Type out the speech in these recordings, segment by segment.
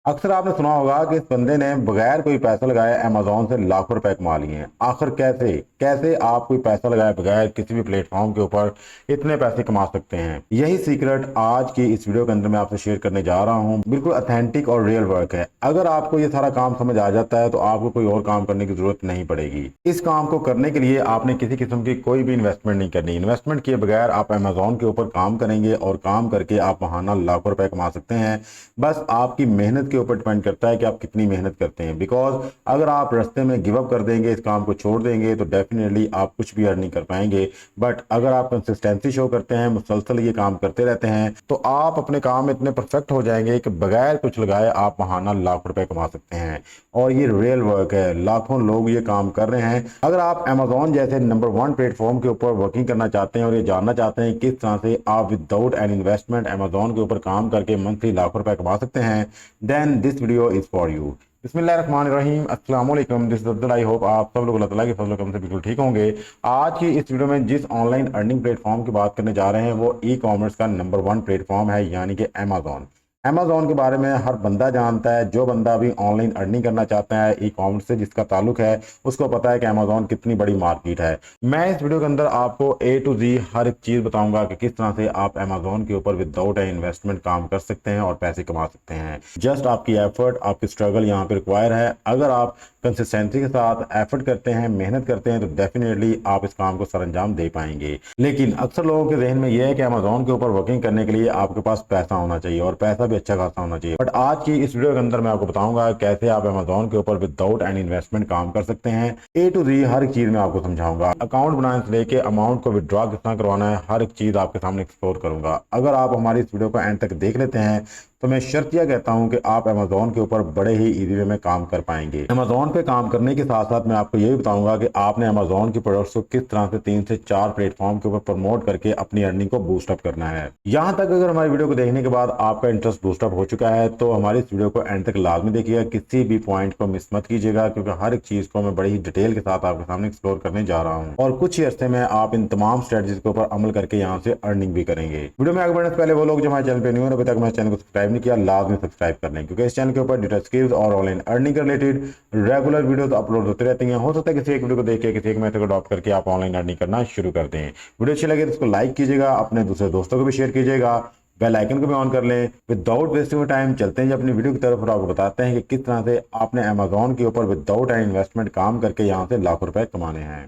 अक्सर आपने सुना होगा कि इस बंदे ने बगैर कोई पैसा लगाए अमेजोन से लाखों रुपए कमा लिए हैं। आखिर कैसे कैसे आप कोई पैसा लगाए बगैर किसी भी प्लेटफॉर्म के ऊपर इतने पैसे कमा सकते हैं, यही सीक्रेट आज की इस वीडियो के अंदर मैं आपसे शेयर करने जा रहा हूं। बिल्कुल ऑथेंटिक और रियल वर्क है। अगर आपको ये सारा काम समझ आ जाता है तो आपको कोई और काम करने की जरूरत नहीं पड़ेगी। इस काम को करने के लिए आपने किसी किस्म की कोई भी इन्वेस्टमेंट नहीं करनी। इन्वेस्टमेंट किए बगैर आप अमेजोन के ऊपर काम करेंगे और काम करके आप महाना लाखों रुपए कमा सकते हैं। बस आपकी मेहनत के ऊपर डिपेंड करता है कि आप कितनी मेहनत करते हैं। बिकॉज अगर आप रास्ते में गिव अप कर देंगे, इस काम को छोड़ देंगे, तो डेफिनेटली आप कुछ भी अर्न नहीं कर पाएंगे। बट अगर आप कंसिस्टेंसी शो करते हैं, मुसलसल ये काम करते रहते हैं, तो आप अपने काम में इतने परफेक्ट हो जाएंगे कि बगैर कुछ लगाए आप महाना लाख रुपए कमा सकते हैं। और ये रियल वर्क है, लाखों लोग ये काम कर रहे हैं। अगर आप अमेजोन जैसे नंबर 1 प्लेटफॉर्म के ऊपर वर्किंग करना चाहते हैं और ये जानना चाहते हैं किस तरह से आप विदाउट एन इन्वेस्टमेंट अमेजोन के ऊपर काम करके मंथली लाखों रुपए कमा सकते हैं, then this video is for you. बिस्मिल्लाहिर्रहमानिर्रहीम, अस्सलाम वालेकुम। This is Abdul. I hope आप सब लोग अल्लाह ताला के फजल करम से बिल्कुल ठीक होंगे। आज की इस वीडियो में जिस ऑनलाइन अर्निंग प्लेटफॉर्म की बात करने जा रहे हैं वो ई कॉमर्स का नंबर 1 प्लेटफॉर्म है, यानी कि अमेजोन। अमेजोन के बारे में हर बंदा जानता है। जो बंदा भी ऑनलाइन अर्निंग करना चाहता है ई कॉमर्स से जिसका ताल्लुक है, उसको पता है कि अमेजोन कितनी बड़ी मार्केट है। मैं इस वीडियो के अंदर आपको ए टू जी हर एक चीज़ बताऊंगा कि किस तरह से आप अमेजोन के ऊपर विदाउट ए इन्वेस्टमेंट काम कर सकते हैं और पैसे कमा सकते हैं। जस्ट आपकी एफर्ट, आपकी स्ट्रगल यहाँ पे रिक्वायर है। अगर आप कंसिस्टेंसी के साथ एफर्ट करते हैं, मेहनत करते हैं, तो डेफिनेटली आप इस काम को सरअंजाम दे पाएंगे। लेकिन अक्सर लोगों के जहन में यह है कि अमेजोन के ऊपर वर्किंग करने के लिए आपके पास पैसा होना चाहिए और पैसा भी अच्छा खासा होना चाहिए। बट आज की इस वीडियो के अंदर मैं आपको बताऊंगा कैसे आप अमेजोन के ऊपर विदाउट एनी इन्वेस्टमेंट काम कर सकते हैं। ए टू जी हर एक चीज मैं आपको समझाऊंगा। अकाउंट बनाने से लेके अमाउंट को विड्रॉ कितना करवाना है, हर एक चीज आपके सामने एक्सप्लोर करूंगा। अगर आप हमारी इस वीडियो को एंड तक देख लेते हैं तो मैं शर्तिया कहता हूं कि आप अमेजोन के ऊपर बड़े ही इजी वे में काम कर पाएंगे। अमेजोन पे काम करने के साथ साथ मैं आपको ये भी बताऊंगा कि आपने अमेजोन की प्रोडक्ट्स को किस तरह से 3 से 4 प्लेटफॉर्म के ऊपर प्रमोट करके अपनी अर्निंग को बूस्ट अप करना है। यहां तक अगर हमारी वीडियो को देखने के बाद आपका इंटरेस्ट बूस्ट अप हो चुका है तो हमारी इस वीडियो को एंड तक लाजमी देखिएगा, किसी भी पॉइंट को मिस मत कीजिएगा, क्योंकि हर एक चीज को मैं बड़ी ही डिटेल के साथ आपके सामने एक्सप्लोर करने जा रहा हूँ और कुछ ही अर्से में आप इन तमाम स्ट्रेटजीज के ऊपर अमल करके यहाँ से अर्निंग भी करेंगे। वीडियो में आगे बढ़ने से पहले वो लोग जो हमारे चैनल पे न्यू है, अभी तक हमारे चैनल को सब्सक्राइब नहीं किया, लाजमी सब्सक्राइब कर लें, क्योंकि इस चैनल के ऊपर डिटेल स्किल्स और ऑनलाइन अर्निंग के रिलेटेड रेगुलर वीडियोस अपलोड होते रहते हैं। हो सकता है किसी एक वीडियो को देख के किसी एक मेथड को अडॉप्ट करके आप ऑनलाइन अर्निंग करना शुरू कर दें। वीडियो अच्छी लगे तो इसको लाइक कीजिएगा, अपने दूसरे दोस्तों को भी शेयर कीजिएगा, बेल आइकन को भी ऑन कर लें। विदाउट वेस्टिंग टाइम चलते हैं अपनी वीडियो की तरफ और आपको बताते हैं कि किस तरह से आपने अमेजोन के ऊपर विदाउट एनी इन्वेस्टमेंट काम करके यहाँ से लाखों रुपए कमाने हैं।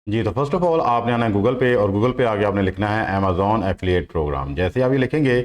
जी, तो फर्स्ट ऑफ ऑल आपने आना है गूगल पे और गूगल पे आके आपने लिखना है अमेजोन एफिलिएट प्रोग्राम। जैसे आप ये लिखेंगे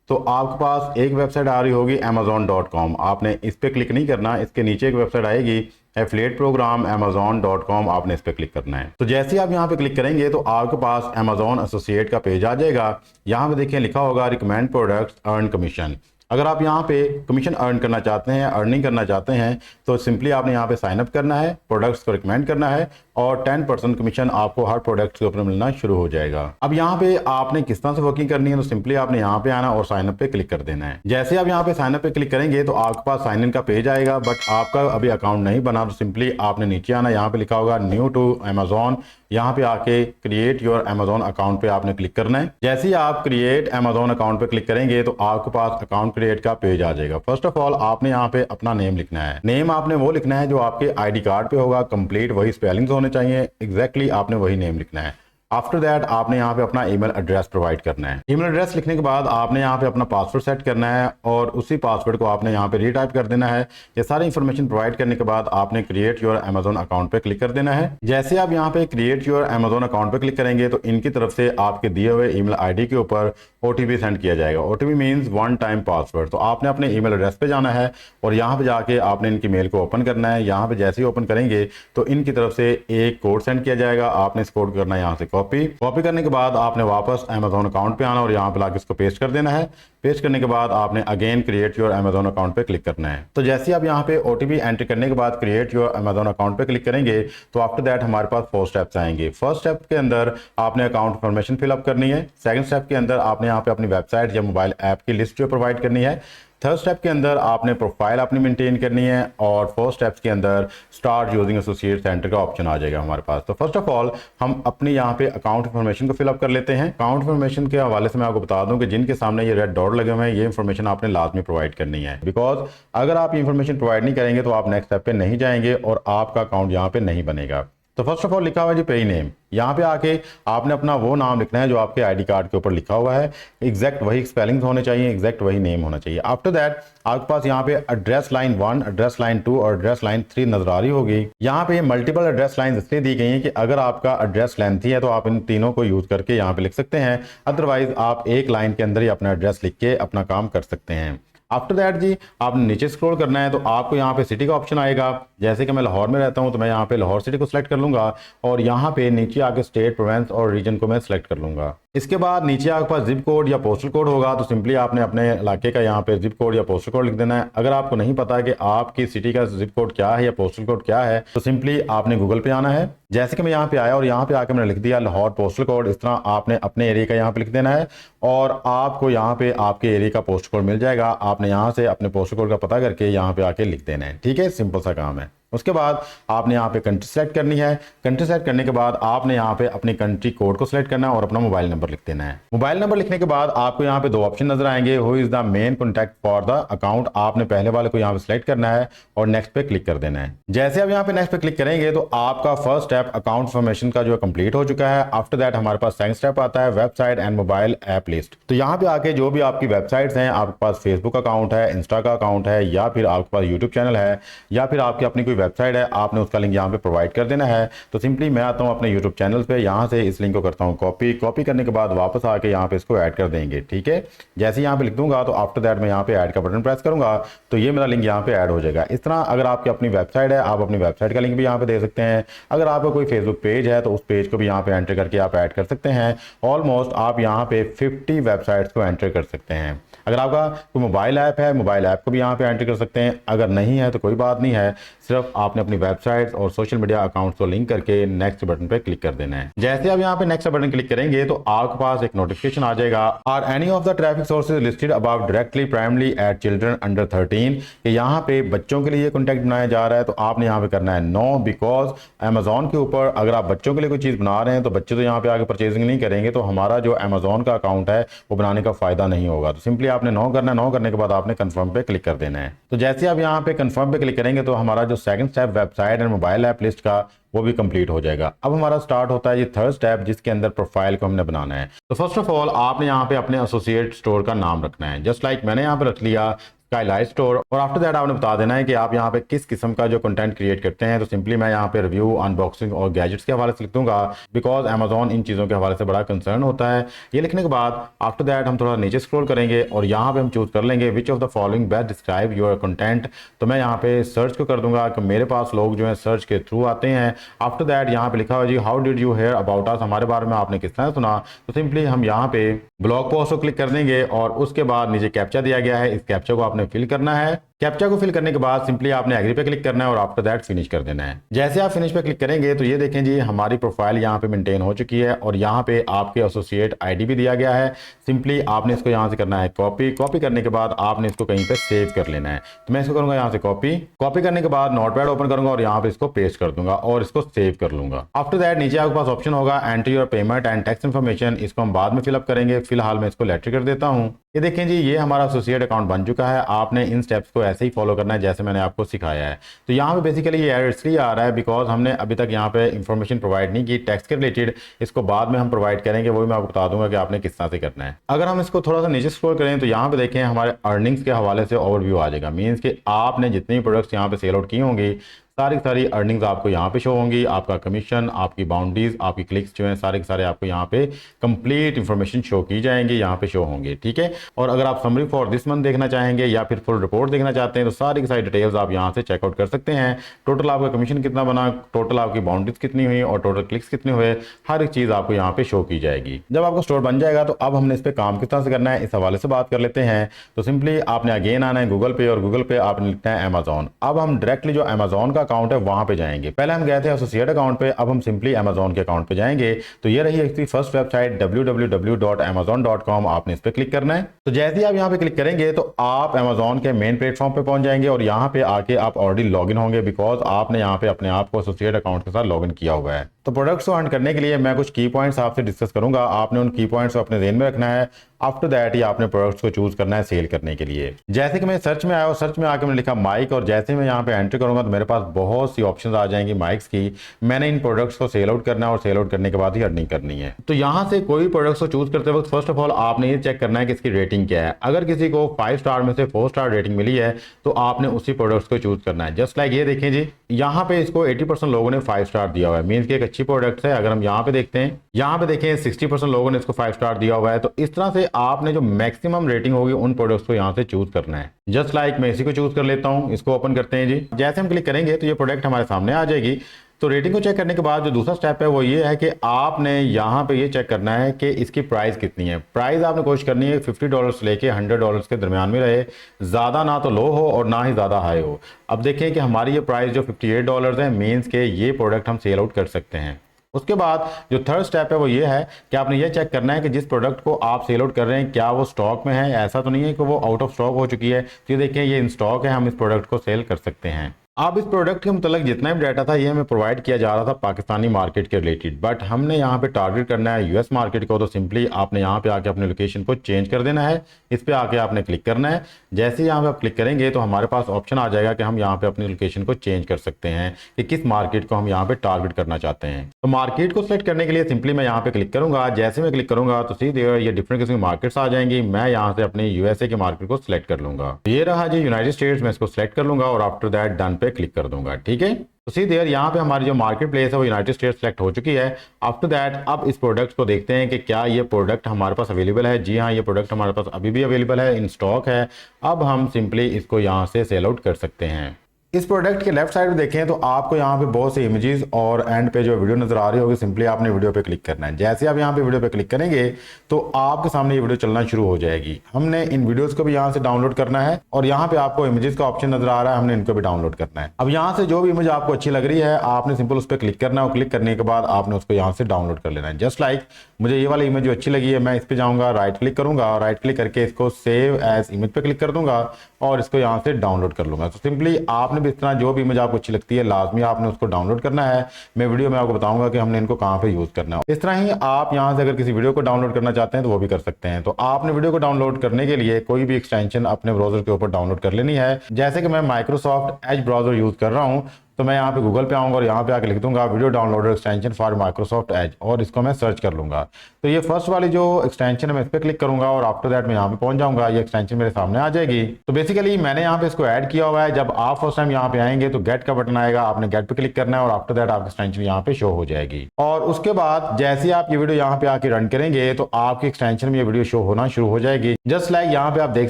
तो आपके पास एक वेबसाइट आ रही होगी amazon.com। आपने इस पर क्लिक नहीं करना, इसके नीचे एक वेबसाइट आएगी एफिलिएट प्रोग्राम amazon.com, आपने इस पर क्लिक करना है। तो जैसे आप यहाँ पे क्लिक करेंगे तो आपके पास अमेजोन एसोसिएट का पेज आ जाएगा। यहाँ पे देखिए लिखा होगा रिकमेंड प्रोडक्ट्स अर्न कमीशन। अगर आप यहाँ पे कमीशन अर्न करना चाहते हैं, अर्निंग करना चाहते हैं, तो सिंपली आपने यहाँ पे साइन अप करना है, प्रोडक्ट्स को रिकमेंड करना है और 10% कमीशन आपको हर प्रोडक्ट के ऊपर मिलना शुरू हो जाएगा। अब यहाँ पे आपने किस तरह से वर्किंग करनी है, तो सिंपली आपने यहाँ पे आना और साइन अप पे क्लिक कर देना है। जैसे आप यहाँ पे साइन अप पे क्लिक करेंगे तो आपके पास साइन इन का पेज आएगा, बट आपका अभी अकाउंट नहीं बना तो सिंपली आपने नीचे आना, यहाँ पे लिखा होगा न्यू टू अमेजोन। यहाँ पे आके क्रिएट योर अमेजोन अकाउंट पे आपने क्लिक करना है। जैसे ही आप क्रिएट अमेजोन अकाउंट पे क्लिक करेंगे तो आपके पास अकाउंट क्रिएट का पेज आ जाएगा। फर्स्ट ऑफ ऑल आपने यहाँ पे अपना नेम लिखना है। नेम आपने वो लिखना है जो आपके आईडी कार्ड पे होगा, कंप्लीट वही स्पेलिंग्स होने चाहिए, एग्जैक्टली आपने वही नेम लिखना है। आफ्टर दैट आपने यहाँ पे अपना ईमेल एड्रेस प्रोवाइड करना है। ईमेल एड्रेस लिखने के बाद आपने यहाँ पे अपना पासवर्ड सेट करना है और उसी पासवर्ड को आपने यहाँ पे रीटाइप कर देना है। ये सारी इंफॉर्मेशन प्रोवाइड करने के बाद आपने क्रिएट योर अमेजोन अकाउंट पे क्लिक कर देना है। जैसे आप यहाँ पे क्रिएट योर अमेजोन अकाउंट पे क्लिक करेंगे तो इनकी तरफ से आपके दिए हुए ईमेल आईडी के ऊपर ओटीपी सेंड किया जाएगा। OTP means one time password. तो आपने अपने ईमेल एड्रेस पे जाना है और यहाँ पे जाके आपने इनकी मेल को ओपन करना है। यहाँ पे जैसे ही ओपन करेंगे तो इनकी तरफ से एक कोड सेंड किया जाएगा, आपने इस कोड को करना है यहाँ से कॉपी करने के बाद आपने वापस अमेजोन अकाउंट पे आना और यहाँ पे लाके इसको पेस्ट कर देना है। पेस्ट करने के बाद आपने again create your Amazon account पे क्लिक करना है। तो जैसे ही आप यहाँ पे ओटीपी एंटर करने के बाद क्रिएट योर अमेजोन अकाउंट पे क्लिक करेंगे तो आफ्टर दैट हमारे पास 4 स्टेप्स आएंगे। फर्स्ट स्टेप के अंदर आपने अकाउंट इन्फॉर्मेशन फिलअप करनी है। सेकंड स्टेप के अंदर आपने यहाँ पे अपनी वेबसाइट या मोबाइल ऐप की लिस्ट जो प्रोवाइड करनी है। थर्ड स्टेप के अंदर आपने प्रोफाइल अपनी मेंटेन करनी है और फोर्थ स्टेप्स के अंदर स्टार्ट यूजिंग एसोसिएट सेंटर का ऑप्शन आ जाएगा हमारे पास। तो फर्स्ट ऑफ ऑल हम अपने यहाँ पे अकाउंट इन्फॉर्मेशन को फिलअप कर लेते हैं। अकाउंट इन्फॉर्मेशन के हवाले से मैं आपको बता दूं कि जिनके सामने ये रेड डॉट लगे हुए हैं ये इन्फॉर्मेशन आपने लाजमी प्रोवाइड करनी है, बिकॉज अगर आप इन्फॉर्मेशन प्रोवाइड नहीं करेंगे तो आप नेक्स्ट स्टेप पे नहीं जाएंगे और आपका अकाउंट यहाँ पे नहीं बनेगा। तो फर्स्ट ऑफ ऑल लिखा हुआ है जी पेई नेम, यहाँ पे आके आपने अपना वो नाम लिखना है जो आपके आईडी कार्ड के ऊपर लिखा हुआ है, एग्जैक्ट वही स्पेलिंग्स होने चाहिए, एग्जैक्ट वही नेम होना चाहिए। आफ्टर दैट आपके पास यहाँ पे एड्रेस लाइन 1, एड्रेस लाइन 2 और एड्रेस लाइन 3 नजर आ रही होगी। यहाँ पे मल्टीपल एड्रेस लाइन इसलिए दी गई है कि अगर आपका एड्रेस लेंथी है तो आप इन तीनों को यूज करके यहाँ पे लिख सकते हैं, अदरवाइज आप एक लाइन के अंदर ही अपना एड्रेस लिख के अपना काम कर सकते हैं। आफ्टर दैट जी आपने नीचे स्क्रॉल करना है तो आपको यहाँ पे सिटी का ऑप्शन आएगा। जैसे कि मैं लाहौर में रहता हूँ तो मैं यहाँ पे लाहौर सिटी को सिलेक्ट कर लूंगा और यहाँ पे नीचे आके स्टेट, प्रोविंस और रीजन को मैं सिलेक्ट कर लूंगा। इसके बाद नीचे आपके पास जिप कोड या पोस्टल कोड होगा तो सिंपली आपने अपने इलाके का यहाँ पे जिप कोड या पोस्टल कोड लिख देना है। अगर आपको नहीं पता कि आपकी सिटी का जिप कोड क्या है या पोस्टल कोड क्या है तो सिंपली आपने गूगल पे आना है। जैसे कि मैं यहाँ पे आया और यहाँ पे आके मैंने लिख दिया लाहौर पोस्टल कोड, इस तरह आपने अपने एरिया का यहाँ पे लिख देना है और आपको यहाँ पे आपके एरिया का पोस्टल कोड मिल जाएगा। आपने यहाँ से अपने पोस्टल कोड का पता करके यहाँ पे आके लिख देना है। ठीक है, सिंपल सा काम है। उसके बाद आपने यहाँ पे कंट्री सेलेक्ट करनी है। कंट्री सेलेक्ट करने के बाद आपने यहाँ पे अपनी कंट्री कोड को सिलेक्ट करना है और अपना मोबाइल नंबर लिख देना है। मोबाइल नंबर लिखने के बाद आपको यहाँ पे दो ऑप्शन नजर आएंगे, who is the main contact for the account. आपने पहले वाले को यहाँ पे सिलेक्ट करना है और नेक्स्ट पे क्लिक कर देना है। जैसे आप यहाँ पे नेक्स्ट पे क्लिक करेंगे तो आपका फर्स्ट स्टेप अकाउंट इन्फॉर्मेशन का जो कंप्लीट हो चुका है। आफ्टर दैट हमारे पास सेकंड स्टेप आता है website and mobile app list. तो यहाँ पे आके जो भी आपकी वेबसाइट्स हैं, आपके पास फेसबुक अकाउंट है, इंस्टा का अकाउंट है या फिर आपके पास यूट्यूब चैनल है या फिर आपकी अपनी कोई वेबसाइट है, आपने उसका लिंक यहाँ पे प्रोवाइड कर देना है। तो सिंपली मैं आता हूँ अपने यूट्यूब चैनल पे, यहाँ से इस लिंक को करता हूँ कॉपी करने के बाद वापस आके यहाँ पे इसको ऐड कर देंगे। ठीक है, जैसे यहाँ पे लिख दूंगा तो आफ्टर दैट मैं यहाँ पे ऐड का बटन प्रेस करूंगा तो ये मेरा लिंक यहाँ पे ऐड हो जाएगा। इस तरह अगर आपकी अपनी वेबसाइट है आप अपनी वेबसाइट का लिंक भी यहाँ पे दे सकते हैं। अगर आपका कोई फेसबुक पेज है तो उस पेज को भी यहाँ पे एंटर करके आप ऐड कर सकते हैं। ऑलमोस्ट आप यहाँ पे 50 वेबसाइट्स को एंटर कर सकते हैं। अगर आपका कोई मोबाइल ऐप है, मोबाइल ऐप को भी यहाँ पे एंटर कर सकते हैं। अगर नहीं है तो कोई बात नहीं है, सिर्फ आपने अपनी वेबसाइट और सोशल मीडिया अकाउंट को लिंक करके नेक्स्ट बटन पे क्लिक कर देना है। जैसे आप यहाँ पे नेक्स्ट बटन क्लिक करेंगे तो आपके पास एक नोटिफिकेशन आ जाएगा, are any of the traffic sources listed about directly primary at children under 13, कि यहाँ पे बच्चों के लिए कॉन्टेंट बनाया जा रहा है। तो आपने यहाँ पे करना है नो, बिकॉज अमेजोन के ऊपर अगर आप बच्चों के लिए कोई चीज बना रहे हैं तो बच्चे तो यहाँ पे आगे परचेजिंग नहीं करेंगे, तो हमारा जो अमेजोन का अकाउंट है वो बनाने का फायदा नहीं होगा। तो सिंपली आपने नो करना है, नो करने के बाद आपने कंफर्म पे क्लिक कर देना है। तो जैसे आप यहाँ पे कंफर्म पे क्लिक करेंगे तो हमारा जो second step website and mobile app list का वो भी कंप्लीट हो जाएगा। अब हमारा स्टार्ट होता है ये थर्ड स्टेप जिसके अंदर प्रोफाइल को हमने बनाना है। तो फर्स्ट ऑफ ऑल आपने यहाँ पे अपने एसोसिएट स्टोर का नाम रखना है, जस्ट लाइक मैंने यहाँ पे रख लिया स्काईलाइट स्टोर। और आफ्टर दैट आपने बता देना है कि आप यहाँ पे किस किस्म का जो कंटेंट क्रिएट करते हैं। तो सिंपली मैं यहाँ पे रिव्यू, अनबॉक्सिंग और गैजेट्स के हवाले से लिख दूंगा, बिकॉज अमेजोन इन चीज़ों के हवाले से बड़ा कंसर्न होता है। ये लिखने के बाद आफ्टर दैट हम थोड़ा नीचे स्क्रॉल करेंगे और यहाँ पे हम चूज कर लेंगे which of the following best describe your content. तो मैं यहाँ पे सर्च को कर दूंगा कि मेरे पास लोग जो है सर्च के थ्रू आते हैं। आफ्टर दैट यहाँ पे लिखा हुआ जी how did you hear about us, हमारे बारे में आपने किस तरह सुना। तो सिंपली हम यहाँ पे ब्लॉग पोस्ट को क्लिक कर देंगे और उसके बाद नीचे कैप्चा दिया गया है, इस कैप्चा को आपने फिल करना है। कैप्चा को फिल करने के बाद सिंपली आपने एग्री पे क्लिक करना है और आफ्टर दैट फिनिश कर देना है। जैसे आप फिनिश पे क्लिक करेंगे तो ये देखें जी हमारी प्रोफाइल यहाँ पे मेंटेन हो चुकी है और यहाँ पे आपके एसोसिएट आईडी भी दिया गया है। सिंपली आपने इसको यहाँ से करना है कॉपी करने के बाद आपने इसको कहीं पे सेव कर लेना है। तो मैं इसको करूंगा यहाँ से कॉपी करने के बाद नोटपैड ओपन करूंगा और यहाँ पे इसको पेस्ट कर दूंगा और इसको सेव कर लूंगा। आफ्टर दैट नीचे आपके पास ऑप्शन होगा enter your payment and tax information, इसको हम बाद में फिलअप करेंगे, फिलहाल मैं इसको लेटर कर देता हूँ। ये देखें जी ये हमारा एसोसिएट अकाउंट बन चुका है। आपने इन स्टेप्स को ऐसे ही फॉलो करना है जैसे मैंने आपको सिखाया है। तो यहाँ पे बेसिकली ये एरर इसलिए आ रहा है बिकॉज हमने अभी तक यहाँ पे इंफॉर्मेशन प्रोवाइड नहीं की टैक्स के रिलेटेड, इसको बाद में हम प्रोवाइड करेंगे, वो भी मैं आपको बता दूंगा कि आपने किस तरह से करना है। अगर हम इसको थोड़ा सा नीचे स्क्रॉल करें तो यहाँ पे देखें हमारे अर्निंग्स के हवाले से ओवरव्यू आ जाएगा। मीन्स कि आपने जितनी प्रोडक्ट्स यहाँ पे सेल आउट की होंगी सारी अर्निंग्स आपको यहाँ पे शो होंगी, आपका कमीशन, आपकी बाउंड्रीज, आपकी क्लिक्स जो हैं सारे के सारे आपको यहाँ पे कंप्लीट इंफॉर्मेशन शो की जाएंगी, यहाँ पे शो होंगे। ठीक है, और अगर आप समरी फॉर दिस मंथ देखना चाहेंगे या फिर फुल रिपोर्ट देखना चाहते हैं तो सारी की सारी डिटेल्स आप यहाँ से चेकआउट कर सकते हैं। टोटल आपका कमीशन कितना बना, टोटल आपकी बाउंड्रीज कितनी हुई और टोटल क्लिक्स कितने हुए, हर एक चीज़ आपको यहाँ पे शो की जाएगी। जब आपका स्टोर बन जाएगा तो अब हमने इस पर काम किस तरह से करना है इस हवाले से बात कर लेते हैं। तो सिंपली आपने अगेन आना है गूगल पे और गूगल पे आपने लिखना है अमेजोन। अब हम डायरेक्टली जो अमेजोन का अकाउंट है वहां पे जाएंगे। पहले हम गए थे एसोसिएट अकाउंट पे, अब हम सिंपली अमेजोन के अकाउंट पे जाएंगे। तो ये रही इसकी फर्स्ट वेबसाइट www.amazon.com, आपने इस पे क्लिक करना है। तो जैसे ही आप यहाँ पे क्लिक करेंगे तो आप अमेजोन के मेन प्लेटफॉर्म पे पहुंच जाएंगे और यहाँ पे आके आप ऑलरेडी लॉगिन होंगे, बिकॉज आपने यहाँ पे अपने आप को एसोसिएट अकाउंट के साथ लॉगिन किया हुआ है। तो प्रोडक्ट्स को अर्न करने के लिए मैं कुछ की पॉइंट्स आपसे डिस्कस करूंगा, आपने उन की पॉइंट्स को अपने ध्यान में रखना है। आफ्टर दैट ही आपने प्रोडक्ट्स को चूज करना है सेल करने के लिए। जैसे कि मैं सर्च में आया और सर्च में आके मैंने लिखा माइक, और जैसे मैं यहाँ पे एंटर करूंगा तो मेरे पास बहुत सी ऑप्शंस आ जाएंगी माइक्स की। मैंने इन प्रोडक्ट्स को सेल आउट करना है और सेल आउट करने के बाद ही अर्निंग करनी है। तो यहाँ से कोई प्रोडक्ट्स को चूज करते वक्त फर्स्ट ऑफ ऑल आपने ये चेक करना है कि इसकी रेटिंग क्या है। अगर किसी को 5 स्टार में से 4 स्टार रेटिंग मिली है तो आपने उसी प्रोडक्ट्स को चूज करना है। जस्ट लाइक ये देखें जी, यहाँ पे इसको 80% लोगों ने 5 स्टार दिया हुआ है, मीन्स की एक अच्छी प्रोडक्ट है। अगर हम यहाँ पे देखते हैं, यहाँ पे देखें 60% लोगों ने इसको 5 स्टार दिया हुआ है। तो इस तरह से आपने जो मैक्सिमम रेटिंग होगी उन प्रोडक्ट्स को यहाँ से चूज करना है। जस्ट लाइक मैं इसी को चूज कर लेता हूँ, इसको ओपन करते हैं जी। जैसे हम क्लिक करेंगे तो ये प्रोडक्ट हमारे सामने आ जाएगी। तो रेटिंग को चेक करने के बाद जो दूसरा स्टेप है वो ये है कि आपने यहाँ पे ये चेक करना है कि इसकी प्राइस कितनी है। प्राइस आपने कोशिश करनी है $50 से लेके $100 के दरमियान में रहे, ज़्यादा ना तो लो हो और ना ही ज़्यादा हाई हो। अब देखें कि हमारी ये प्राइस जो $58 है, मीन्स के ये प्रोडक्ट हम सेल आउट कर सकते हैं। उसके बाद जो थर्ड स्टेप है वो ये है कि आपने ये चेक करना है कि जिस प्रोडक्ट को आप सेल आउट कर रहे हैं क्या वो स्टॉक में है। ऐसा तो नहीं है कि वो आउट ऑफ स्टॉक हो चुकी है। तो ये देखें ये इन स्टॉक है, हम इस प्रोडक्ट को सेल कर सकते हैं। अब इस प्रोडक्ट के मतलब जितना भी डाटा था ये हमें प्रोवाइड किया जा रहा था पाकिस्तानी मार्केट के रिलेटेड, बट हमने यहाँ पे टारगेट करना है यूएस मार्केट को। तो सिंपली आपने यहाँ पे आके अपने लोकेशन को चेंज कर देना है, इस पे आके आपने क्लिक करना है। जैसे ही यहाँ पे आप क्लिक करेंगे तो हमारे पास ऑप्शन आ जाएगा कि हम यहाँ पे अपनी लोकेशन को चेंज कर सकते हैं कि किस मार्केट को हम यहाँ पे टारगेट करना चाहते हैं। तो मार्केट को सिलेक्ट करने के लिए सिंपली मैं यहाँ पे क्लिक करूंगा। जैसे मैं क्लिक करूंगा तो सीधे ये डिफरेंट किस्म की मार्केट्स आ जाएंगी। मैं यहाँ से अपने यूएसए के मार्केट को सिलेक्ट कर लूंगा। ये रहा जी यूनाइटेड स्टेट्स, मैं इसको सिलेक्ट कर लूंगा और आफ्टर दैट डन पे क्लिक कर दूंगा। ठीक है, तो सीधे यहाँ पे हमारी जो मार्केट प्लेस है वो यूनाइटेड स्टेट्स सेलेक्ट हो चुकी है। आफ्टर दैट अब इस प्रोडक्ट को देखते हैं कि क्या ये प्रोडक्ट हमारे पास अवेलेबल है। जी हाँ, ये प्रोडक्ट हमारे पास अभी भी अवेलेबल है, इन स्टॉक है। अब हम सिंपली इसको यहाँ से सेल आउट कर सकते हैं। इस प्रोडक्ट के लेफ्ट साइड में देखें तो आपको यहाँ पे बहुत से इमेजेस और एंड पे जो वीडियो नजर आ रही होगी, सिंपली आपने वीडियो पे क्लिक करना है। जैसे आप यहाँ पे वीडियो पे क्लिक करेंगे तो आपके सामने ये वीडियो चलना शुरू हो जाएगी। हमने इन वीडियोस को भी यहाँ से डाउनलोड करना है और यहाँ पे आपको इमेजेस का ऑप्शन नजर आ रहा है, हमने इनको भी डाउनलोड करना है। अब यहाँ से जो भी इमेज आपको अच्छी लग रही है आपने सिंपल उस पर क्लिक करना है और क्लिक करने के बाद आपने उसको यहाँ से डाउनलोड कर लेना है। जस्ट लाइक मुझे ये वाली इमेज जो अच्छी लगी है मैं इस पे जाऊंगा, राइट क्लिक करूंगा और राइट क्लिक करके इसको सेव एज इमेज पे क्लिक कर दूंगा और इसको यहाँ से डाउनलोड कर लूंगा। तो सिंपली आपने भी इस तरह जो भी इमेज आपको अच्छी लगती है लाजमी आपने उसको डाउनलोड करना है। मैं वीडियो में आपको बताऊंगा कि हमने इनको कहाँ पे यूज करना है। इस तरह ही आप यहाँ से अगर किसी वीडियो को डाउनलोड करना चाहते हैं तो वो भी कर सकते हैं। तो आपने वीडियो को डाउनलोड करने के लिए कोई भी एक्सटेंशन अपने ब्राउजर के ऊपर डाउनलोड कर लेनी है। जैसे कि मैं माइक्रोसॉफ्ट एज ब्राउजर यूज कर रहा हूँ तो मैं यहाँ पे गूगल पे आऊंगा और यहाँ पे आके लिख दूंगा video downloader extension for Microsoft Edge और इसको मैं सर्च कर लूंगा। तो ये फर्स्ट वाली जो एक्सटेंशन है मैं इस पर क्लिक करूंगा और आफ्टर दैट मैं यहाँ पे पहुंच जाऊंगा, ये एक्सटेंशन मेरे सामने आ जाएगी। तो बेसिकली मैंने यहाँ पे इसको ऐड किया हुआ है। जब आप फर्स्ट टाइम यहाँ पे आएंगे तो गेट का बटन आएगा, आपने गेट पे क्लिक करना है और आफ्टर दैट आपकी एक्सटेंशन यहाँ पे शो हो जाएगी। और उसके बाद जैसे आप ये वीडियो यहाँ पे आके रन करेंगे तो आपकी एक्सटेंशन में ये वीडियो शो होना शुरू हो जाएगी। जस्ट लाइक यहाँ पे आप देख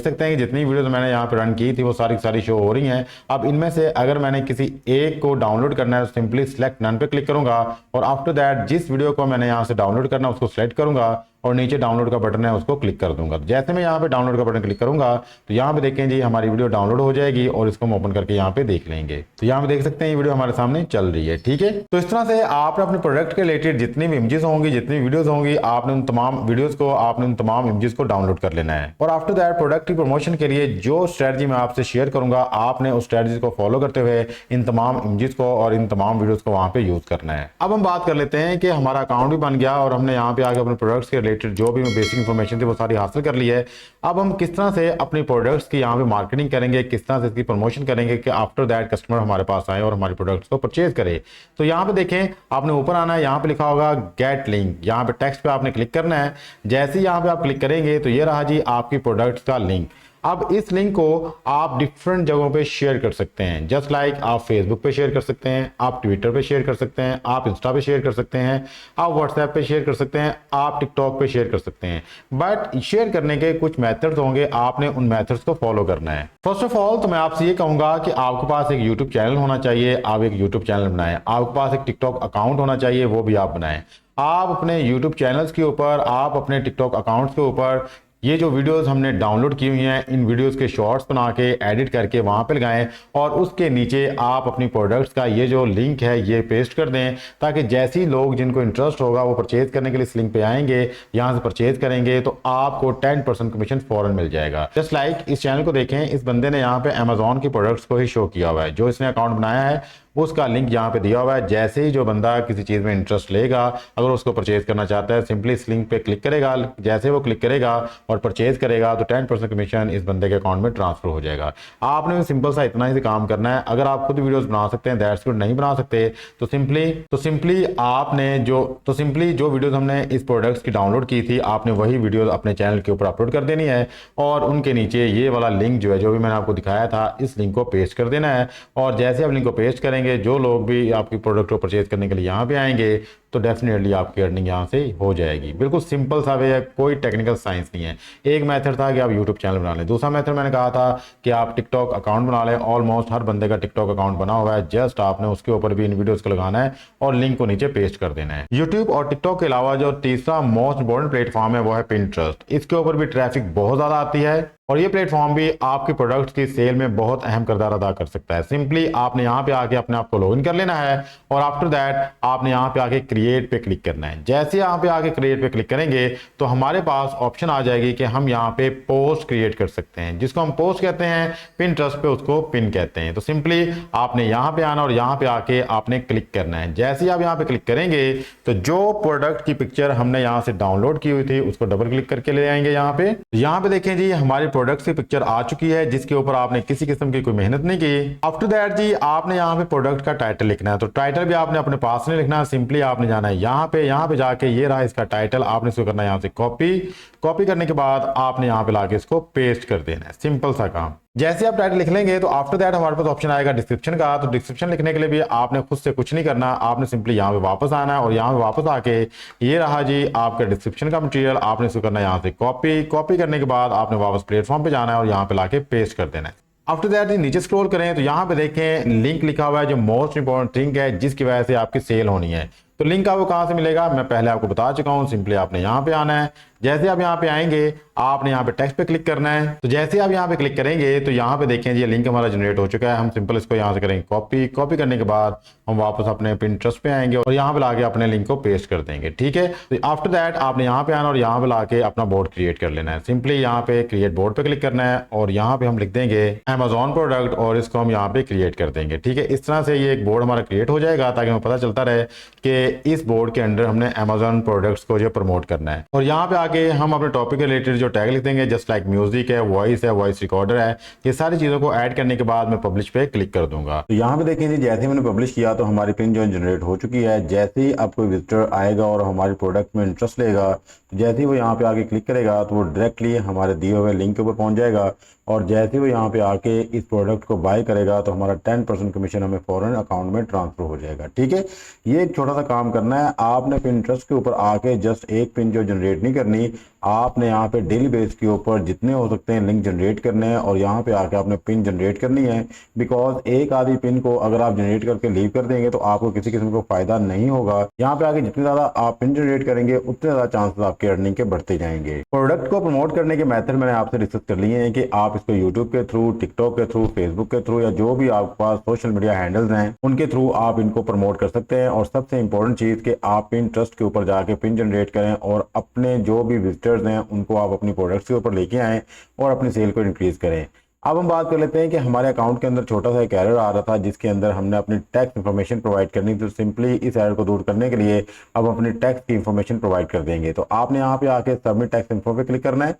सकते हैं कि जितनी वीडियो मैंने यहाँ पे रन की थी वो सारी शो हो रही है। अब इनमें से अगर मैंने किसी एक को डाउनलोड करना है सिंपली सिलेक्ट नन पे क्लिक करूंगा और आफ्टर दैट जिस वीडियो को मैंने यहां से डाउनलोड करना है उसको सिलेक्ट करूंगा और नीचे डाउनलोड का बटन है उसको क्लिक कर दूंगा। जैसे मैं यहाँ पे डाउनलोड का बटन क्लिक करूंगा तो यहाँ पे देखें जी हमारी वीडियो डाउनलोड हो जाएगी और इसको हम ओपन करके यहाँ पे देख लेंगे। तो यहाँ पे देख सकते हैं ये वीडियो हमारे सामने चल रही है। ठीक है, तो इस तरह से आपने अपने प्रोडक्ट के रिलेटेड जितनी भी इमेजेस होंगी, जितनी वीडियोस होंगी, आपने उन तमाम वीडियोस को आपने उन तमाम इमेजेस को डाउनलोड कर लेना है। और आफ्टर दैट प्रोडक्ट की प्रमोशन के लिए जो स्ट्रेटजी मैं आपसे शेयर करूंगा आपने उस स्ट्रेटजी को फॉलो करते हुए इन तमाम इमेजेस को और इन तमाम वीडियोस को वहां पे यूज करना है। अब हम बात कर लेते हैं कि हमारा अकाउंट भी बन गया और हमने यहाँ पे आके अपने प्रोडक्ट्स के रिलेटेड जो भी बेसिक इंफॉर्मेशन थी वो सारी हासिल कर ली है। अब हम किस तरह से अपने प्रोडक्ट्स की यहाँ पे मार्केटिंग करेंगे, किस तरह से इसकी प्रमोशन करेंगे कि आफ्टर दैट कस्टमर हमारे पास आए और हमारे प्रोडक्ट्स को परचेज करे। तो यहाँ पे देखें आपने ऊपर आना है, यहाँ पे लिखा होगा गेट लिंक, यहाँ पे टेक्स्ट पे आपने क्लिक करना है। जैसे ही यहाँ पे आप क्लिक करेंगे तो ये रहा जी आपकी प्रोडक्ट्स का लिंक। अब इस लिंक को आप डिफरेंट जगहों पे शेयर कर सकते हैं। जस्ट लाइक आप फेसबुक पे शेयर कर सकते हैं, आप ट्विटर पे शेयर कर सकते हैं, आप इंस्टा पे शेयर कर सकते हैं, आप व्हाट्सएप पे शेयर कर सकते हैं, आप टिकटॉक पे शेयर कर सकते हैं। बट शेयर करने के कुछ मेथड्स होंगे, आपने उन मेथड्स को फॉलो करना है। फर्स्ट ऑफ ऑल तो मैं आपसे ये कहूंगा कि आपके पास एक यूट्यूब चैनल होना चाहिए, आप एक यूट्यूब चैनल बनाएं। आपके पास एक टिकटॉक अकाउंट होना चाहिए, वो भी आप बनाएं। आप अपने यूट्यूब चैनल्स के ऊपर, आप अपने टिकटॉक अकाउंट्स के ऊपर ये जो वीडियोस हमने डाउनलोड की हुई हैं, इन वीडियोस के शॉर्ट्स बना के एडिट करके वहां पे लगाएं और उसके नीचे आप अपनी प्रोडक्ट्स का ये जो लिंक है ये पेस्ट कर दें, ताकि जैसे ही लोग जिनको इंटरेस्ट होगा वो परचेज करने के लिए इस लिंक पे आएंगे, यहाँ से परचेज करेंगे तो आपको 10% कमीशन फौरन मिल जाएगा। जस्ट लाइक इस चैनल को देखें, इस बंदे ने यहाँ पे अमेजोन की प्रोडक्ट्स को ही शो किया हुआ है। जो इसने अकाउंट बनाया है उसका लिंक यहाँ पे दिया हुआ है। जैसे ही जो बंदा किसी चीज़ में इंटरेस्ट लेगा, अगर उसको परचेज करना चाहता है, सिंपली इस लिंक पे क्लिक करेगा। जैसे वो क्लिक करेगा और परचेज करेगा तो 10% कमीशन इस बंदे के अकाउंट में ट्रांसफर हो जाएगा। आपने सिंपल सा इतना ही काम करना है। अगर आप खुद वीडियोस बना सकते हैं, दैट्स गुड, नहीं बना सकते तो सिंपली जो वीडियोस हमने इस प्रोडक्ट्स की डाउनलोड की थी, आपने वही वीडियोस अपने चैनल के ऊपर अपलोड कर देनी है और उनके नीचे ये वाला लिंक जो है, जो भी मैंने आपको दिखाया था, इस लिंक को पेस्ट कर देना है। और जैसे आप लिंक को पेस्ट करेंगे, जो लोग भी आपकी प्रोडक्ट को परचेज करने के लिए यहाँ पे आएंगे तो डेफिनेटली आपकी अर्निंग यहाँ से हो जाएगी। बिल्कुल सिंपल सा वे है, कोई टेक्निकल साइंस नहीं है। एक मेथड था कि आप यूट्यूब चैनल बना लें, दूसरा मेथड मैंने कहा था कि आप टिकटॉक अकाउंट बना लें। ऑलमोस्ट हर बंदे का टिकटॉक अकाउंट बना हुआ है, जस्ट आपने उसके ऊपर भी इन वीडियोस को लगाना है और लिंक को नीचे पेस्ट कर देना है। यूट्यूब और टिकटॉक के अलावा जो तीसरा मोस्ट इंपॉर्टेंट प्लेटफॉर्म है वो है पिंटरेस्ट। इसके ऊपर भी ट्रैफिक बहुत ज्यादा आती है और ये प्लेटफॉर्म भी आपके प्रोडक्ट्स की सेल में बहुत अहम किरदार अदा कर सकता है। सिंपली आपने यहाँ पे आके अपने आप को लॉगिन कर लेना है और आफ्टर दैट आपने यहाँ पे आके क्रिएट पे क्लिक करना है। जैसे यहाँ पे आके क्रिएट पे क्लिक करेंगे तो हमारे पास ऑप्शन आ जाएगी कि हम यहाँ पे पोस्ट क्रिएट कर सकते हैं, जिसको हम पोस्ट कहते हैं, पिंटरेस्ट पे उसको पिन कहते हैं। तो सिंपली आपने यहाँ पे आना और यहाँ पे आके आपने क्लिक करना है। जैसे ही आप यहाँ पे क्लिक करेंगे तो जो प्रोडक्ट की पिक्चर हमने यहाँ से डाउनलोड की हुई थी उसको डबल क्लिक करके ले आएंगे। यहाँ पे देखें जी, हमारी प्रोडक्ट की पिक्चर आ चुकी है जिसके ऊपर आपने किसी किस्म की कोई मेहनत नहीं की। आफ्टर दैट जी आपने यहाँ पे प्रोडक्ट का टाइटल लिखना है। तो टाइटल भी आपने अपने पास नहीं लिखना है, सिंपली आपने जाना है यहाँ पे जाके ये रहा इसका टाइटल, आपने इसको करना है यहाँ से कॉपी करने के बाद आपने यहाँ पे लाके इसको पेस्ट कर देना है। सिंपल सा काम। जैसे आप टाइटल लिख लेंगे तो आफ्टर दैट हमारे पास ऑप्शन आएगा डिस्क्रिप्शन का। तो डिस्क्रिप्शन लिखने के लिए भी आपने खुद से कुछ नहीं करना, आपने सिंपली यहाँ पे वापस आना है और यहाँ पे वापस आके ये रहा जी आपका डिस्क्रिप्शन का मटेरियल, आपने इसको करना है यहाँ से कॉपी करने के बाद आपने वापस प्लेटफॉर्म पे जाना है और यहाँ पे लाके पेस्ट कर देना है। आफ्टर दैट नीचे स्क्रॉल करें तो यहाँ पे देखें लिंक लिखा हुआ है, जो मोस्ट इंपॉर्टेंट लिंक है जिसकी वजह से आपकी सेल होनी है। तो लिंक आपको कहाँ से मिलेगा मैं पहले आपको बता चुका हूँ। सिंपली आपने यहाँ पे आना है। जैसे आप यहाँ पे आएंगे आपने यहाँ पे टेक्स्ट पे क्लिक करना है। तो जैसे आप यहाँ पे क्लिक करेंगे तो यहाँ पे देखें ये लिंक हमारा जनरेट हो चुका है। हम सिंपल इसको यहाँ से करेंगे कॉपी करने के बाद हम वापस अपने पिंटरेस्ट पे आएंगे और यहाँ पे लाके अपने लिंक को पेस्ट कर देंगे। ठीक है, तो आफ्टर दैट आपने यहाँ पे आना और यहाँ पे लाके अपना बोर्ड क्रिएट कर लेना है। सिंपली यहाँ पे क्रिएट बोर्ड पे क्लिक करना है और यहाँ पे हम लिख देंगे अमेजोन प्रोडक्ट और इसको हम यहाँ पे क्रिएट कर देंगे। ठीक है, इस तरह से ये एक बोर्ड हमारा क्रिएट हो जाएगा ताकि हमें पता चलता रहे कि इस बोर्ड के अंडर हमने अमेजोन प्रोडक्ट्स को जो प्रमोट करना है। और यहाँ पे आके हम अपने टॉपिक के रिलेटेड जो टैग लिख देंगे, जस्ट लाइक म्यूजिक है, वॉइस रिकॉर्डर है, ये सारी चीजों को ऐड करने के बाद मैं पब्लिश पे क्लिक कर दूंगा। तो यहाँ पे देखें जी जैसे मैंने पब्लिश किया तो हमारी पिन जो जनरेट हो चुकी है। जैसे ही अब कोई विजिटर आएगा और हमारे प्रोडक्ट में इंटरेस्ट लेगा, जैसे ही वो यहाँ पे आके क्लिक करेगा तो वो डायरेक्टली हमारे दिए हुए लिंक के ऊपर पहुंच जाएगा और जैसे ही वो यहाँ पे आके इस प्रोडक्ट को बाय करेगा तो हमारा 10% कमीशन हमें फौरन अकाउंट में ट्रांसफर हो जाएगा। ठीक है, ये एक छोटा सा काम करना है। आपने पिंटरेस्ट के ऊपर आके जस्ट एक पिन जो जनरेट नहीं करनी, आपने यहाँ पे डेली बेस के ऊपर जितने हो सकते हैं लिंक जनरेट करने हैं और यहाँ पे आके आपने पिन जनरेट करनी है। बिकॉज एक आधी पिन को अगर आप जनरेट करके लीव कर देंगे तो आपको किसी किस्म को फायदा नहीं होगा। यहाँ पे आके जितने ज्यादा आप पिन जनरेट करेंगे उतने ज्यादा चांसेस आपके अर्निंग के बढ़ते जाएंगे। प्रोडक्ट को प्रमोट करने के मेथड मैंने आपसे डिस्कस कर लिए हैं कि आप इसको यूट्यूब के थ्रू, टिकटॉक के थ्रू, फेसबुक के थ्रू या जो भी आपके पास सोशल मीडिया हैंडल्स हैं उनके थ्रू आप इनको प्रमोट कर सकते हैं। और सबसे इंपॉर्टेंट चीज कि आप पिंटरेस्ट के ऊपर जाके पिन जनरेट करें और अपने जो भी विजिटर्स हैं उनको आप अपनी प्रोडक्ट्स के ऊपर लेके आएं और अपनी सेल को इंक्रीज करें। अब हम बात कर लेते हैं कि हमारे अकाउंट के अंदर छोटा सा एक एरर आ रहा था जिसके अंदर हमने अपनी टैक्स इन्फॉर्मेशन प्रोवाइड करनी थी। तो सिंपली इस एरर को दूर करने के लिए अब अपनी टैक्स की इन्फॉर्मेशन प्रोवाइड कर देंगे। तो आपने यहाँ पे आके सबमिट टैक्स इन्फो पे क्लिक करना है।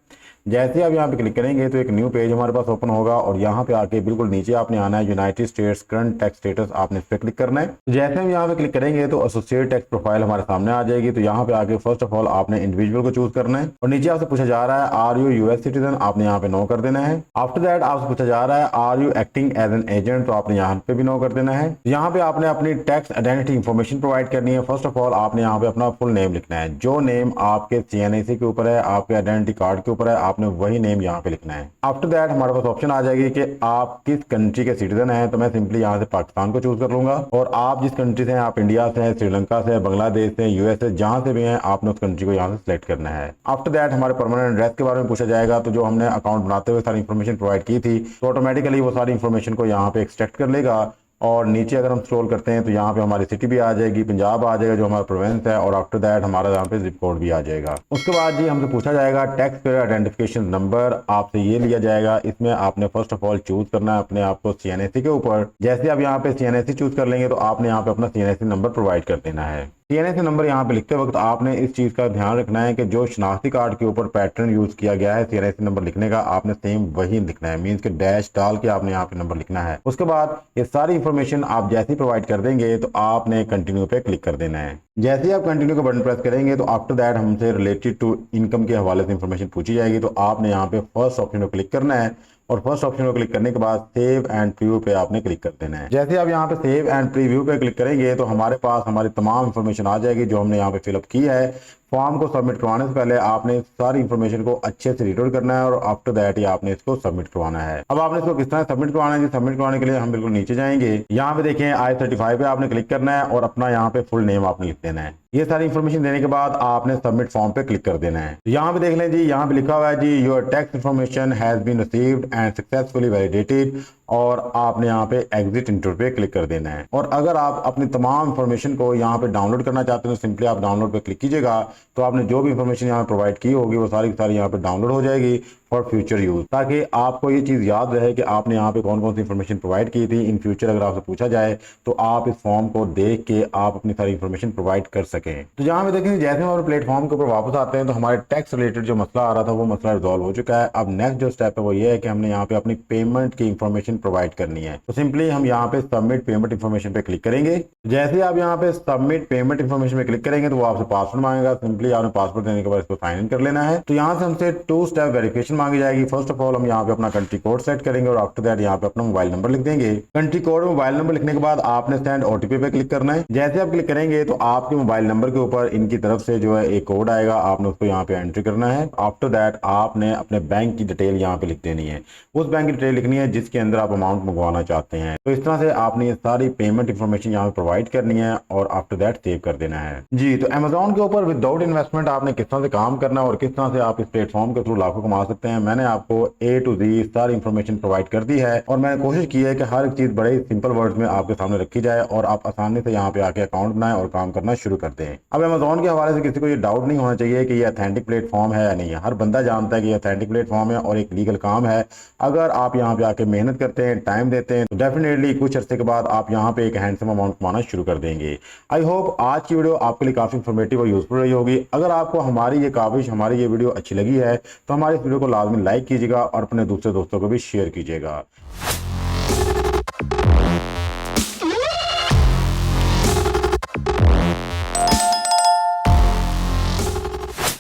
जैसे आप यहाँ पे क्लिक करेंगे तो एक न्यू पेज हमारे पास ओपन होगा और यहाँ पे आके बिल्कुल नीचे आपने आना है United states current tax status, आपने इस पे क्लिक करना है। जैसे हम यहाँ पे क्लिक करेंगे तो एसोसिएट टैक्स प्रोफाइल हमारे सामने आ जाएगी। तो यहाँ पे आके फर्स्ट ऑफ ऑल आपने इंडिविजुअल को चूज करना है और नीचे आपसे पूछा जा रहा है आर यू यूएस सिटीजन, आपने यहाँ पे नो कर देना है। आफ्टर दैट आपसे पूछा जा रहा है are you acting as an agent, तो आपने यहाँ पे भी नो कर देना है। यहाँ पे आपने अपनी टैक्स आइडेंटिटी इन्फॉर्मेशन प्रोवाइड करनी है। फर्स्ट ऑफ ऑल आपने यहाँ पे अपना फुल नेम लिखना है, जो नेम आपके CNIC के ऊपर है, आपके आइडेंटिटी कार्ड के ऊपर है, आपने वही नेम यहाँ पे लिखना है। आफ्टर दैट हमारे पास ऑप्शन आ जाएगी कि आप किस कंट्री के सिटीजन हैं, तो मैं सिंपली यहाँ से पाकिस्तान को चूज कर लूंगा। और आप जिस कंट्री से हैं, आप इंडिया से हैं, श्रीलंका से, बांग्लादेश से, यूएस से, जहां से भी हैं, आपने उस कंट्री को यहाँ से सिलेक्ट करना है। आफ्टर दैट हमारे परमानेंट एड्रेस के बारे में पूछा जाएगा, तो जो हमने अकाउंट बनाते हुए सारी इन्फॉर्मेशन प्रोवाइड की थी, तो ऑटोमेटिकली वो सारी इन्फॉर्मेशन को यहाँ पे एक्सट्रैक्ट कर लेगा। और नीचे अगर हम स्क्रॉल करते हैं तो यहाँ पे हमारी सिटी भी आ जाएगी, पंजाब आ जाएगा जो हमारा प्रोविंस है, और आफ्टर दैट हमारा यहाँ पे जिप कोड भी आ जाएगा। उसके बाद जी हमसे पूछा जाएगा टैक्स पेयर आइडेंटिफिकेशन नंबर, आपसे ये लिया जाएगा। इसमें आपने फर्स्ट ऑफ ऑल चूज करना है अपने आप को सीएनएससी के ऊपर। जैसे आप यहाँ पे सीएनएससी चूज कर लेंगे तो आपने यहाँ पे अपना सीएनएससी नंबर प्रोवाइड कर देना है। सीएनएससी नंबर यहाँ पे लिखते वक्त आपने इस चीज का ध्यान रखना है कि जो शनाख्ती कार्ड के ऊपर पैटर्न यूज किया गया है सीएनएससी नंबर लिखने का, आपने सेम वही लिखना है। मींस के डैश डाल के आपने यहाँ पे नंबर लिखना है। उसके बाद ये सारी इंफॉर्मेशन आप जैसे ही प्रोवाइड कर देंगे तो आपने कंटिन्यू पे क्लिक कर देना है। जैसे ही आप कंटिन्यू का बटन प्रेस करेंगे तो आफ्टर दैट हमसे रिलेटेड टू इनकम के हवाले से इंफॉर्मेशन पूछी जाएगी, तो आपने यहाँ पे फर्स्ट ऑप्शन को क्लिक करना है। और फर्स्ट ऑप्शन को क्लिक करने के बाद सेव एंड प्रीव्यू पे आपने क्लिक कर देना है। जैसे आप यहाँ पे सेव एंड प्रीव्यू पे क्लिक करेंगे तो हमारे पास हमारी तमाम इंफॉर्मेशन आ जाएगी जो हमने यहाँ पे फिलअप की है। फॉर्म को सबमिट करवाने से पहले आपने सारी इंफॉर्मेशन को अच्छे से रीड आउट करना है और आफ्टर दैट ही आपने इसको सबमिट करवाना है। अब आपने इसको किस तरह सबमिट करवाना है, सबमिट करवाने के लिए हम बिल्कुल नीचे जाएंगे। यहाँ पे देखें I-35 पे आपने क्लिक करना है और अपना यहाँ पे फुल नेम आपने लिख देना है। ये सारी इंफॉर्मेशन देने के बाद आपने सबमिट फॉर्म पे क्लिक कर देना है। यहाँ पे देख लें जी, यहाँ पे लिखा हुआ है जी your tax information has been received and successfully validated, और आपने यहाँ पे एग्जिट इंटरव्यू पे क्लिक कर देना है। और अगर आप अपनी तमाम इंफॉर्मेशन को यहाँ पे डाउनलोड करना चाहते हैं तो सिंपली आप डाउनलोड पे क्लिक कीजिएगा, तो आपने जो भी इंफॉर्मेशन यहाँ प्रोवाइड की होगी वो सारी की सारी यहाँ पे डाउनलोड हो जाएगी फॉर फ्यूचर यूज, ताकि आपको ये चीज याद रहे कि आपने यहाँ पे कौन कौन सी इंफॉर्मेशन प्रोवाइड की थी। इन फ्यूचर अगर आपसे पूछा जाए तो आप इस फॉर्म को देख के आप अपनी सारी इंफॉर्मेशन प्रोवाइड कर सकें। तो यहाँ पे देखें, जैसे हम अपने प्लेटफॉर्म के ऊपर वापस आते हैं तो हमारे टैक्स रिलेटेड जो मसला आ रहा था वो मसला रिजॉल्व हो चुका है। अब नेक्स्ट जो स्टेप है वो ये है कि हमने यहाँ पे अपनी पेमेंट की इंफॉर्मेशन प्रोवाइड करनी है। तो सिंपली हम यहाँ पे सबमिट पेमेंट इंफॉर्मेशन पे क्लिक करेंगे। जैसे आप यहाँ पे सबमिट पेमेंट इंफॉर्मेशन पे क्लिक करेंगे तो वो आपसे पासवर्ड मांगेगा। सिंपली आपने पासवर्ड देने के बाद इसको साइन इन कर लेना है। तो यहाँ से हमसे 2 स्टेप वेरिफिकेशन मांगी जाएगी। फर्स्ट ऑफ ऑल हम यहाँ पे अपना कंट्री कोड सेट करेंगे और आफ्टर दैट यहाँ पे अपना मोबाइल नंबर लिख देंगे। कंट्री कोड मोबाइल नंबर लिखने के बाद आपने सेंड ओटीपी पे क्लिक करना है। जैसे आप क्लिक करेंगे तो आपके मोबाइल नंबर के ऊपर इनकी तरफ से जो है एक कोड आएगा, आपने उसको यहाँ पे एंट्री करना है। आफ्टर दैट आपने अपने बैंक की डिटेल यहाँ पे लिख देनी है। उस बैंक की डिटेल लिखनी है जिसके अंदर आप अमाउंट मंगवाना चाहते हैं। तो इस तरह से आपने ये सारी पेमेंट इंफॉर्मेशन यहाँ पे प्रोवाइड करनी है और आफ्टर दैट सेव कर देना है जी। तो अमेजोन के ऊपर विदाउट इन्वेस्टमेंट आपने किस तरह से काम करना है और किस तरह से आप इस प्लेटफॉर्म के थ्रू लाखों कमा सकते हैं, मैंने आपको A to Z सारी इंफॉर्मेशन प्रोवाइड कर दी है। और मैंने कोशिश की है कि हर एक चीज बड़े ही सिंपल वर्ड्स में आपके सामने रखी जाए और आप आसानी से यहाँ पे आके अकाउंट बनाएं और काम करना शुरू कर दें। अब अमेजोन के हवाले से किसी को ये डाउट नहीं होना चाहिए कि ये ऑथेंटिक प्लेटफॉर्म है या नहीं है। हर बंदा जानता है कि ये ऑथेंटिक प्लेटफॉर्म है और एक लीगल काम है। अगर आप यहाँ पे आके मेहनत करते हैं, टाइम देते हैं, तो डेफिनेटली कुछ अर्से के बाद आप यहाँ पे एक हैंडसम अमाउंट कमाना शुरू कर देंगे। आई होप आज की वीडियो आपके लिए काफी इंफॉर्मेटिव और यूजफुल रही होगी। अगर आपको हमारी ये काविश, हमारी ये वीडियो अच्छी लगी है तो हमारी इस वीडियो को लाजमी लाइक कीजिएगा और अपने दूसरे दोस्तों को भी शेयर कीजिएगा।